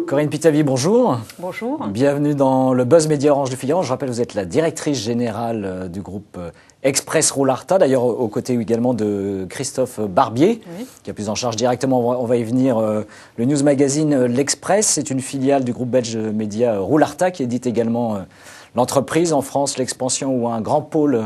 Corinne Pitavi, bonjour. Bonjour. Bienvenue dans le Buzz Média Orange du Figaro. Je rappelle, vous êtes la directrice générale du groupe Express Roularta, d'ailleurs aux côtés également de Christophe Barbier, oui, qui a plus en charge directement, on va y venir, le news magazine L'Express. C'est une filiale du groupe belge média Roularta qui édite également l'entreprise en France, l'expansion ou un grand pôle,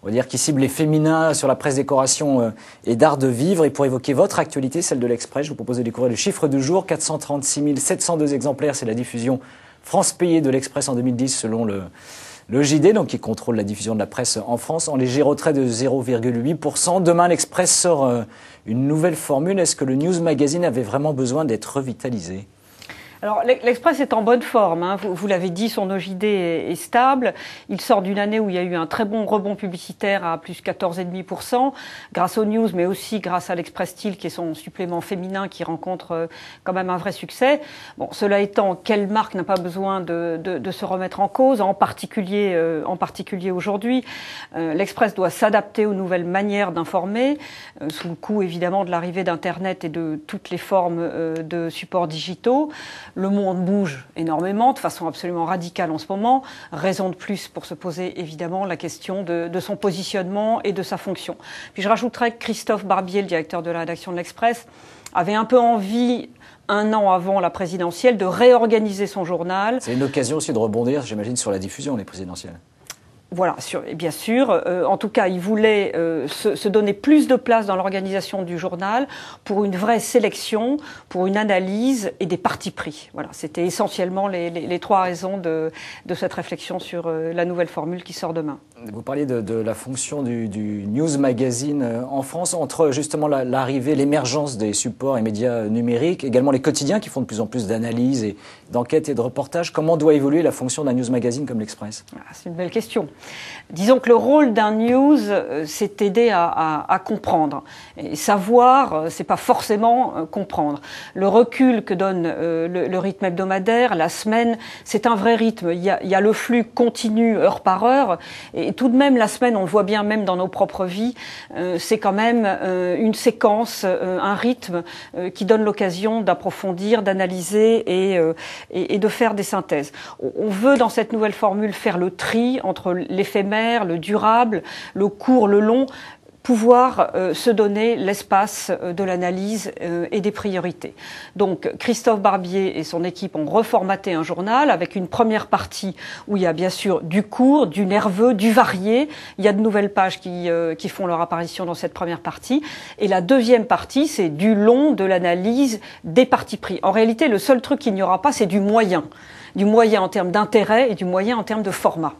on va dire, qui cible les féminins sur la presse décoration et d'art de vivre. Et pour évoquer votre actualité, celle de l'Express, je vous propose de découvrir le chiffre du jour. 436 702 exemplaires, c'est la diffusion France payée de l'Express en 2010 selon le JD, donc qui contrôle la diffusion de la presse en France, en léger retrait de 0,8%. Demain, l'Express sort une nouvelle formule. Est-ce que le News Magazine avait vraiment besoin d'être revitalisé ? Alors, l'Express est en bonne forme, hein. Vous l'avez dit, son OJD est stable. Il sort d'une année où il y a eu un très bon rebond publicitaire à plus 14,5%, grâce aux news, mais aussi grâce à l'Express Style, qui est son supplément féminin, qui rencontre quand même un vrai succès. Bon, cela étant, quelle marque n'a pas besoin de se remettre en cause, en particulier aujourd'hui. L'Express doit s'adapter aux nouvelles manières d'informer, sous le coup, évidemment, de l'arrivée d'Internet et de toutes les formes de supports digitaux. Le monde bouge énormément, de façon absolument radicale en ce moment. Raison de plus pour se poser évidemment la question de son positionnement et de sa fonction. Puis je rajouterais que Christophe Barbier, le directeur de la rédaction de l'Express, avait un peu envie, un an avant la présidentielle, de réorganiser son journal. C'est une occasion aussi de rebondir, j'imagine, sur la diffusion des présidentielles. Voilà, bien sûr. En tout cas, il voulait se donner plus de place dans l'organisation du journal pour une vraie sélection, pour une analyse et des partis pris. Voilà, c'était essentiellement les trois raisons de cette réflexion sur la nouvelle formule qui sort demain. Vous parliez de la fonction du News Magazine en France, entre justement l'arrivée, l'émergence des supports et médias numériques, également les quotidiens qui font de plus en plus d'analyses et d'enquêtes et de reportages. Comment doit évoluer la fonction d'un News Magazine comme l'Express ? C'est une belle question. Disons que le rôle d'un news, c'est aider à comprendre. Et savoir, c'est pas forcément comprendre. Le recul que donne le rythme hebdomadaire, la semaine, c'est un vrai rythme. Il y a le flux continu heure par heure. Et tout de même, la semaine, on le voit bien même dans nos propres vies, c'est quand même une séquence, un rythme qui donne l'occasion d'approfondir, d'analyser et de faire des synthèses. On veut, dans cette nouvelle formule, faire le tri entre l'éphémère, le durable, le court, le long, pouvoir se donner l'espace de l'analyse et des priorités. Donc Christophe Barbier et son équipe ont reformaté un journal avec une première partie où il y a bien sûr du court, du nerveux, du varié. Il y a de nouvelles pages qui font leur apparition dans cette première partie. Et la deuxième partie, c'est du long, de l'analyse, des partis pris. En réalité, le seul truc qu'il n'y aura pas, c'est du moyen. Du moyen en termes d'intérêt et du moyen en termes de format.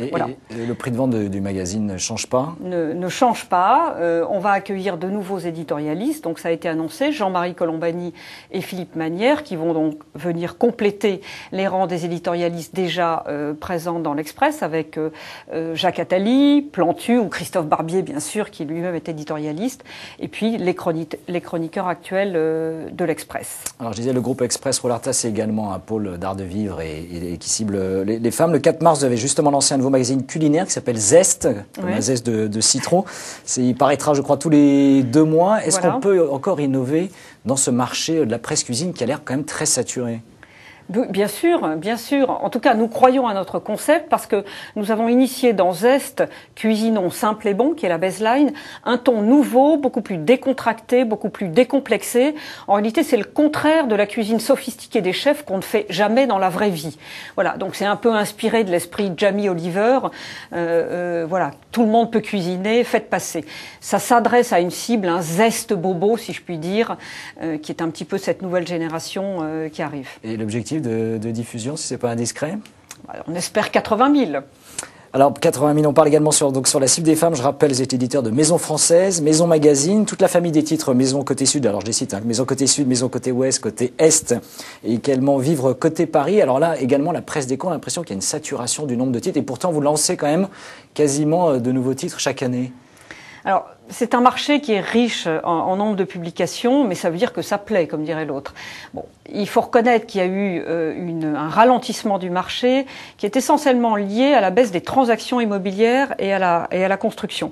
Voilà. Et le prix de vente du magazine ne change pas ? Ne change pas. On va accueillir de nouveaux éditorialistes. Donc ça a été annoncé, Jean-Marie Colombani et Philippe Manière, qui vont donc venir compléter les rangs des éditorialistes déjà présents dans l'Express, avec Jacques Attali, Plantu ou Christophe Barbier, bien sûr, qui lui-même est éditorialiste, et puis les chroniqueurs actuels de l'Express. Alors je disais, le groupe Express Roularta, c'est également un pôle d'art de vivre et qui cible les femmes. Le 4 mars, vous avez justement lancé un nouveau magazine culinaire qui s'appelle Zest, comme un zeste de citron. Il paraîtra, je crois, tous les 2 mois. Est-ce qu'on peut encore innover dans ce marché de la presse cuisine qui a l'air quand même très saturé ? Bien sûr, bien sûr. En tout cas, nous croyons à notre concept parce que nous avons initié dans Zest, Cuisinons simple et bon, qui est la baseline, un ton nouveau, beaucoup plus décontracté, beaucoup plus décomplexé. En réalité, c'est le contraire de la cuisine sophistiquée des chefs qu'on ne fait jamais dans la vraie vie. Voilà, donc c'est un peu inspiré de l'esprit Jamie Oliver. Voilà, tout le monde peut cuisiner, faites passer. Ça s'adresse à une cible, un zeste bobo, si je puis dire, qui est un petit peu cette nouvelle génération qui arrive. Et l'objectif de diffusion, si ce n'est pas indiscret ? On espère 80 000. Alors 80 000, on parle également sur la cible des femmes. Je rappelle, vous êtes éditeur de Maison Française, Maison Magazine, toute la famille des titres Maison Côté Sud. Alors je les cite, Maison Côté Sud, Maison Côté Ouest, Côté Est, et également Vivre Côté Paris. Alors là, également la presse déco, on a l'impression qu'il y a une saturation du nombre de titres, et pourtant vous lancez quand même quasiment de nouveaux titres chaque année. Alors, c'est un marché qui est riche en nombre de publications, mais ça veut dire que ça plaît, comme dirait l'autre. Bon, il faut reconnaître qu'il y a eu un ralentissement du marché qui est essentiellement lié à la baisse des transactions immobilières et à la construction.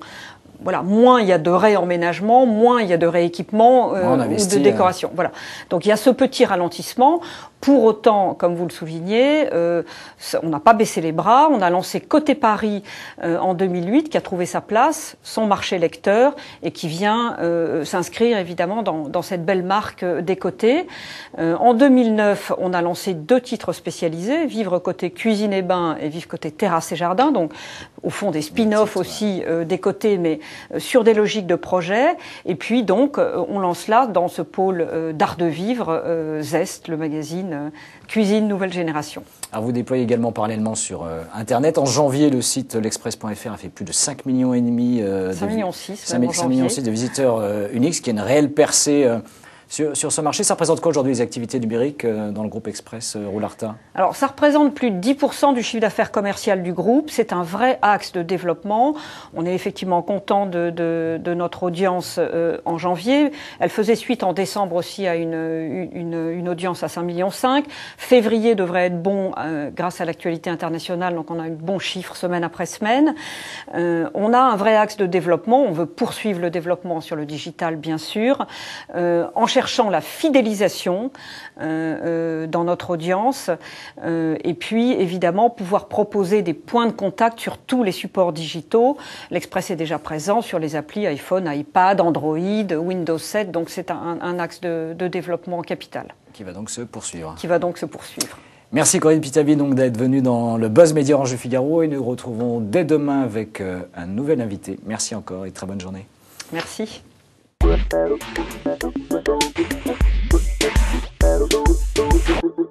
voilà, moins il y a de réemménagement, moins il y a de rééquipement ou de décoration. Voilà. Donc il y a ce petit ralentissement. Pour autant, comme vous le soulignez, on n'a pas baissé les bras. On a lancé Côté Paris en 2008, qui a trouvé sa place, son marché lecteur, et qui vient s'inscrire évidemment dans cette belle marque des côtés. En 2009, on a lancé 2 titres spécialisés, Vivre côté cuisine et bain et Vivre côté terrasse et jardin. Donc, au fond, des spin-offs aussi des côtés, mais sur des logiques de projet. Et puis, donc, on lance là, dans ce pôle d'art de vivre, Zest, le magazine Cuisine Nouvelle Génération. Alors vous déployez également parallèlement sur Internet. En janvier, le site l'express.fr a fait plus de 5,5 millions 5,6 millions 5,6 millions de visiteurs uniques, ce qui est une réelle percée sur ce marché. Ça représente quoi aujourd'hui les activités numériques dans le groupe Express Roularta? Alors ça représente plus de 10% du chiffre d'affaires commercial du groupe. C'est un vrai axe de développement. On est effectivement content de notre audience en janvier. Elle faisait suite en décembre aussi à une audience à 5,5 millions. Février devrait être bon grâce à l'actualité internationale. Donc on a eu de bons chiffres semaine après semaine. On a un vrai axe de développement. On veut poursuivre le développement sur le digital, bien sûr. En cherchant la fidélisation dans notre audience et puis évidemment pouvoir proposer des points de contact sur tous les supports digitaux. L'Express est déjà présent sur les applis iPhone, iPad, Android, Windows 7, donc c'est un axe de développement capital. Qui va donc se poursuivre. Merci Corinne Pitabi donc d'être venue dans le Buzz Média Orange du Figaro et nous nous retrouvons dès demain avec un nouvel invité. Merci encore et très bonne journée. Merci. Thank you.